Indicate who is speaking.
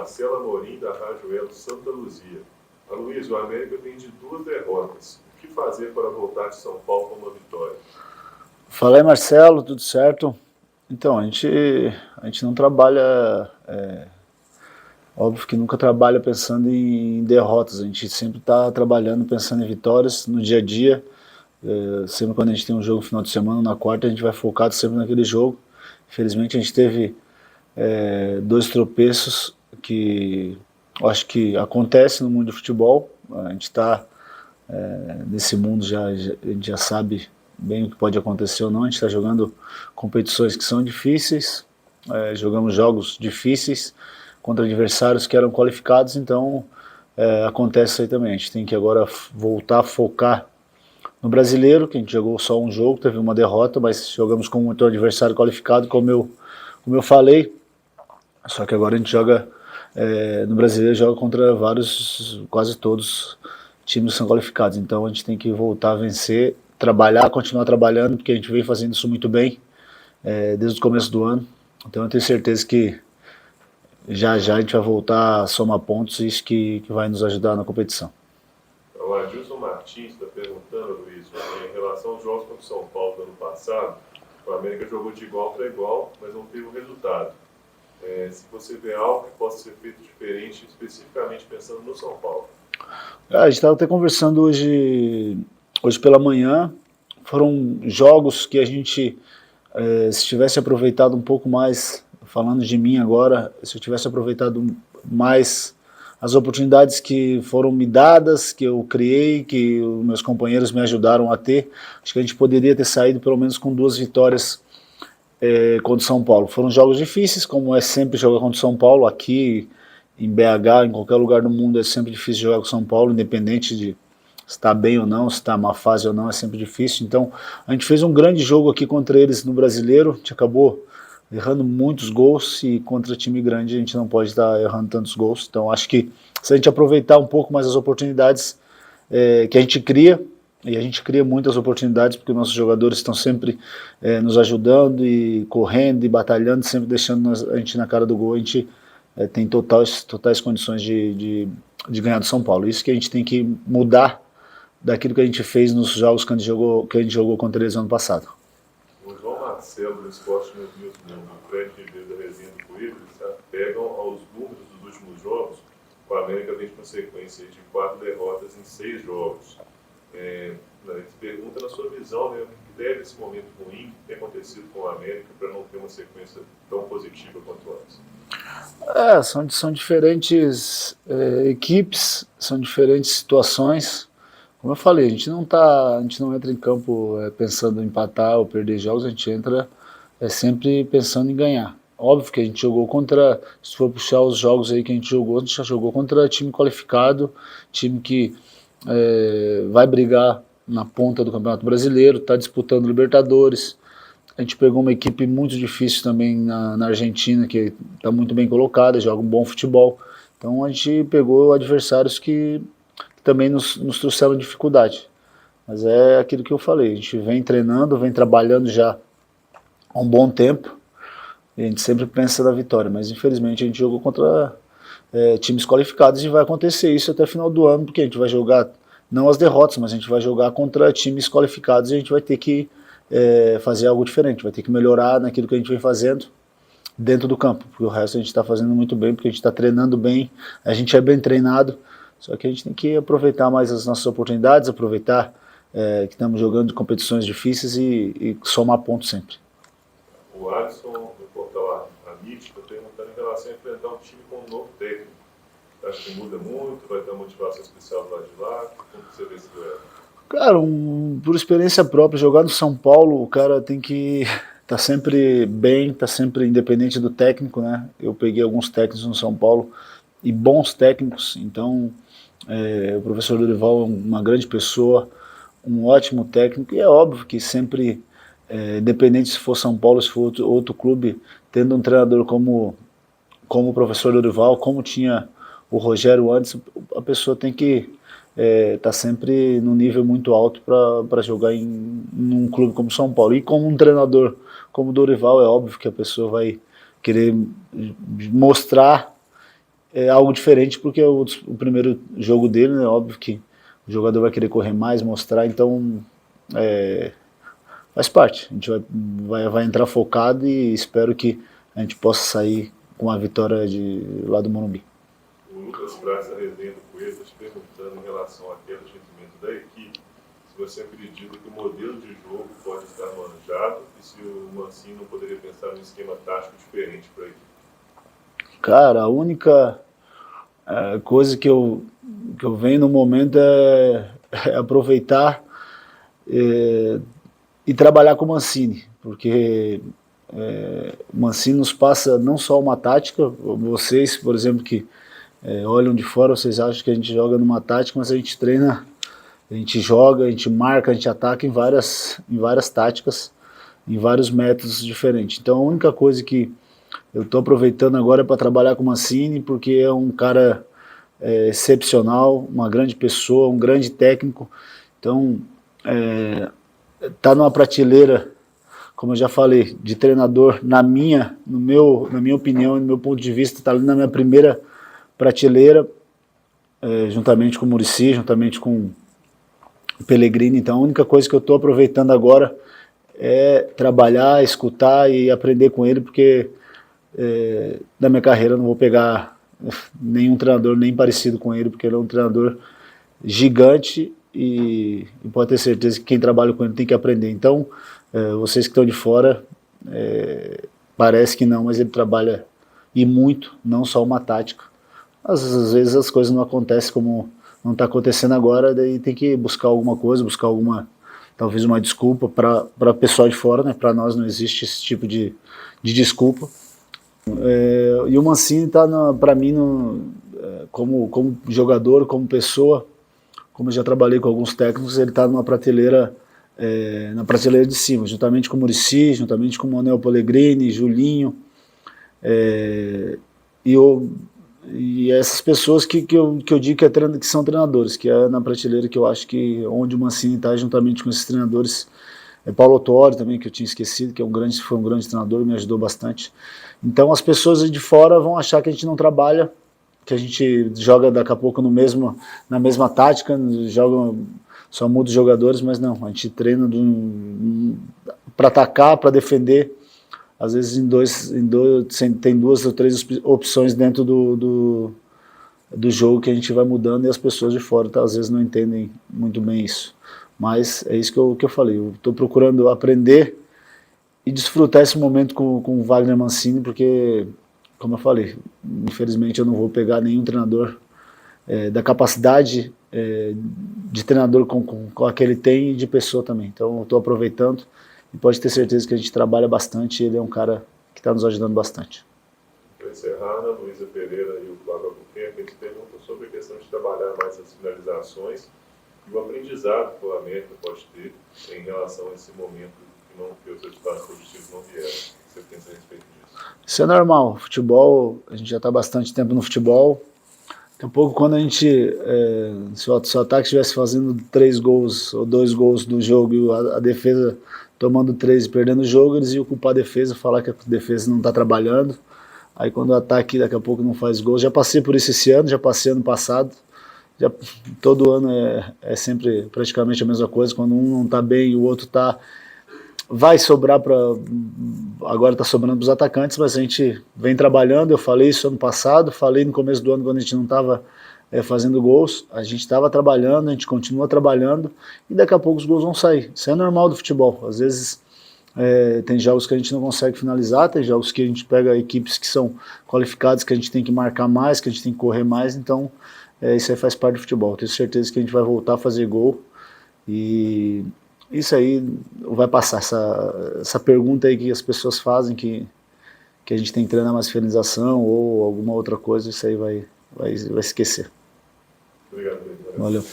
Speaker 1: Marcelo Amorim, da Rádio Elo Santa Luzia. Aloysio, o América vem de 2 derrotas. O que fazer para voltar de São Paulo com uma vitória?
Speaker 2: Fala aí, Marcelo, tudo certo? Então, a gente não trabalha, óbvio que nunca trabalha pensando em derrotas, a gente sempre está trabalhando pensando em vitórias no dia a dia. Sempre quando a gente tem um jogo no final de semana, na quarta, a gente vai focado sempre naquele jogo. Infelizmente a gente teve 2 tropeços que eu acho que acontece no mundo do futebol. A gente está nesse mundo, a gente já sabe bem o que pode acontecer ou não. A gente está jogando competições que são difíceis, jogamos jogos difíceis contra adversários que eram qualificados, então acontece isso aí também. A gente tem que agora voltar a focar no Brasileiro, que a gente jogou só um jogo, teve uma derrota, mas jogamos com um adversário qualificado, como eu falei. Só que agora a gente joga, no Brasileiro, joga contra quase todos times que são qualificados. Então a gente tem que voltar a vencer, trabalhar, continuar trabalhando, porque a gente vem fazendo isso muito bem desde o começo do ano. Então eu tenho certeza que já já a gente vai voltar a somar pontos e isso que vai nos ajudar na competição.
Speaker 1: O Adilson Martins está perguntando, Luiz, em relação aos jogos contra o São Paulo do ano passado, o América jogou de igual para igual, mas não teve o resultado. Se você vê algo que possa ser feito diferente, especificamente pensando no São Paulo.
Speaker 2: A gente estava até conversando hoje pela manhã. Foram jogos que a gente, se tivesse aproveitado um pouco mais, falando de mim agora, se eu tivesse aproveitado mais as oportunidades que foram me dadas, que eu criei, que os meus companheiros me ajudaram a ter, acho que a gente poderia ter saído pelo menos com 2 vitórias contra o São Paulo. Foram jogos difíceis, como é sempre jogar contra o São Paulo, aqui em BH, em qualquer lugar do mundo é sempre difícil jogar com o São Paulo, independente de se está bem ou não, se está má fase ou não, é sempre difícil. Então a gente fez um grande jogo aqui contra eles no Brasileiro, a gente acabou errando muitos gols e contra time grande a gente não pode estar errando tantos gols. Então acho que se a gente aproveitar um pouco mais as oportunidades que a gente cria, e a gente cria muitas oportunidades porque nossos jogadores estão sempre nos ajudando e correndo e batalhando, sempre deixando a gente na cara do gol, a gente tem totais condições de ganhar do São Paulo. Isso que a gente tem que mudar daquilo que a gente fez nos jogos que a gente jogou contra eles ano passado.
Speaker 1: O João Marcelo, do Esporte News Mundo, o Fred Ribeiro da Resenha do Coelho, eles pegam aos números dos últimos jogos. O América vem com sequência de 4 derrotas em 6 jogos. Eles perguntam na sua visão, né, o que deve esse momento ruim ter acontecido com o América para não ter uma sequência tão positiva quanto antes.
Speaker 2: São diferentes equipes, são diferentes situações. Como eu falei, a gente não entra em campo pensando em empatar ou perder jogos, a gente entra sempre pensando em ganhar. Óbvio que a gente jogou contra, se for puxar os jogos aí que a gente já jogou contra time qualificado, time que vai brigar na ponta do Campeonato Brasileiro, está disputando Libertadores. A gente pegou uma equipe muito difícil também na Argentina, que está muito bem colocada, joga um bom futebol. Então a gente pegou adversários que também nos trouxeram dificuldade. Mas é aquilo que eu falei, a gente vem treinando, vem trabalhando já há um bom tempo, e a gente sempre pensa na vitória, mas infelizmente a gente jogou contra times qualificados e vai acontecer isso até o final do ano, porque a gente vai jogar, não as derrotas, mas a gente vai jogar contra times qualificados e a gente vai ter que fazer algo diferente, vai ter que melhorar naquilo que a gente vem fazendo dentro do campo, porque o resto a gente está fazendo muito bem, porque a gente está treinando bem, a gente é bem treinado, só que a gente tem que aproveitar mais as nossas oportunidades, aproveitar que estamos jogando competições difíceis e somar pontos sempre.
Speaker 1: O Adson, do portal Amit, está perguntando em relação a enfrentar um time com um novo técnico. Acho que muda muito, vai ter uma motivação especial do lado de lá, como você vê esse duelo?
Speaker 2: Cara, por experiência própria, jogar no São Paulo, o cara tem que estar sempre bem, estar sempre independente do técnico, né? Eu peguei alguns técnicos no São Paulo e bons técnicos, então o professor Dorival é uma grande pessoa, um ótimo técnico, e é óbvio que sempre, independente se for São Paulo, se for outro clube, tendo um treinador como o professor Dorival, como tinha o Rogério antes, a pessoa tem que tá sempre num nível muito alto para jogar num clube como São Paulo. E como um treinador como o Dorival, é óbvio que a pessoa vai querer mostrar é algo diferente, porque é o primeiro jogo dele, né? Óbvio que o jogador vai querer correr mais, mostrar, então faz parte. A gente vai entrar focado e espero que a gente possa sair com a vitória lá do Morumbi.
Speaker 1: O Lucas Praça da Resenha do Coelho está te perguntando em relação à queda de rendimento da equipe, se você acredita que o modelo de jogo pode estar manjado e se o Mancini não poderia pensar num esquema tático diferente para a equipe.
Speaker 2: Cara, a única coisa que eu venho no momento é aproveitar e trabalhar com o Mancini, porque o Mancini nos passa não só uma tática, vocês, por exemplo, que olham de fora, vocês acham que a gente joga numa tática, mas a gente treina, a gente joga, a gente marca, a gente ataca em várias táticas, em vários métodos diferentes. Então a única coisa que eu estou aproveitando agora é para trabalhar com o Mancini, porque é um cara excepcional, uma grande pessoa, um grande técnico. Então tá numa prateleira, como eu já falei, de treinador, na minha opinião, no meu ponto de vista, está ali na minha primeira prateleira, juntamente com o Muricy, juntamente com o Pellegrini. Então a única coisa que eu estou aproveitando agora é trabalhar, escutar e aprender com ele, porque na minha carreira eu não vou pegar nenhum treinador nem parecido com ele, porque ele é um treinador gigante e pode ter certeza que quem trabalha com ele tem que aprender. Então, vocês que estão de fora, parece que não, mas ele trabalha e muito, não só uma tática. Às vezes as coisas não acontecem como não está acontecendo agora, daí tem que buscar alguma coisa, buscar talvez uma desculpa para o pessoal de fora, né? Para nós não existe esse tipo de desculpa. E o Mancini está, para mim, como jogador, como pessoa, como eu já trabalhei com alguns técnicos, ele está numa prateleira, na prateleira de cima, juntamente com o Muricy, juntamente com o Manuel Pellegrini, Julinho, e essas pessoas que eu digo que são treinadores, que é na prateleira que eu acho que onde o Mancini está, juntamente com esses treinadores. Paulo Autuori também, que eu tinha esquecido, que foi um grande treinador e me ajudou bastante. Então as pessoas de fora vão achar que a gente não trabalha, que a gente joga daqui a pouco na mesma tática, só muda os jogadores, mas não, a gente treina para atacar, para defender. Às vezes tem 2 ou 3 opções dentro do jogo que a gente vai mudando e as pessoas de fora às vezes não entendem muito bem isso. Mas é isso que eu falei, eu estou procurando aprender e desfrutar esse momento com o Wagner Mancini, porque, como eu falei, infelizmente eu não vou pegar nenhum treinador da capacidade de treinador com a que ele tem e de pessoa também. Então eu estou aproveitando e pode ter certeza que a gente trabalha bastante e ele é um cara que está nos ajudando bastante.
Speaker 1: Para encerrar, Ana Luísa Pereira e o Flávio Albuquerque, a gente pergunta sobre a questão de trabalhar mais as finalizações e o aprendizado que o América pode ter em relação a esse momento que os resultados positivos não vieram. Você pensa a respeito disso?
Speaker 2: Isso é normal. Futebol, a gente já está há bastante tempo no futebol. Daqui a pouco, quando a gente, se o ataque estivesse fazendo 3 gols ou 2 gols no jogo e a defesa tomando 3 e perdendo o jogo, eles iam culpar a defesa, falar que a defesa não está trabalhando. Aí quando o ataque daqui a pouco não faz gols, já passei por isso esse ano, já passei ano passado. Todo ano é sempre praticamente a mesma coisa, quando um não está bem e o outro está... Vai sobrar agora está sobrando para os atacantes, mas a gente vem trabalhando. Eu falei isso ano passado, falei no começo do ano quando a gente não estava fazendo gols, a gente estava trabalhando, a gente continua trabalhando e daqui a pouco os gols vão sair. Isso é normal do futebol. Às vezes tem jogos que a gente não consegue finalizar, tem jogos que a gente pega equipes que são qualificadas, que a gente tem que marcar mais, que a gente tem que correr mais, então isso aí faz parte do futebol. Tenho certeza que a gente vai voltar a fazer gol e isso aí vai passar, essa pergunta aí que as pessoas fazem, que a gente tem que treinar mais finalização ou alguma outra coisa, isso aí vai esquecer.
Speaker 1: Obrigado.
Speaker 2: Valeu.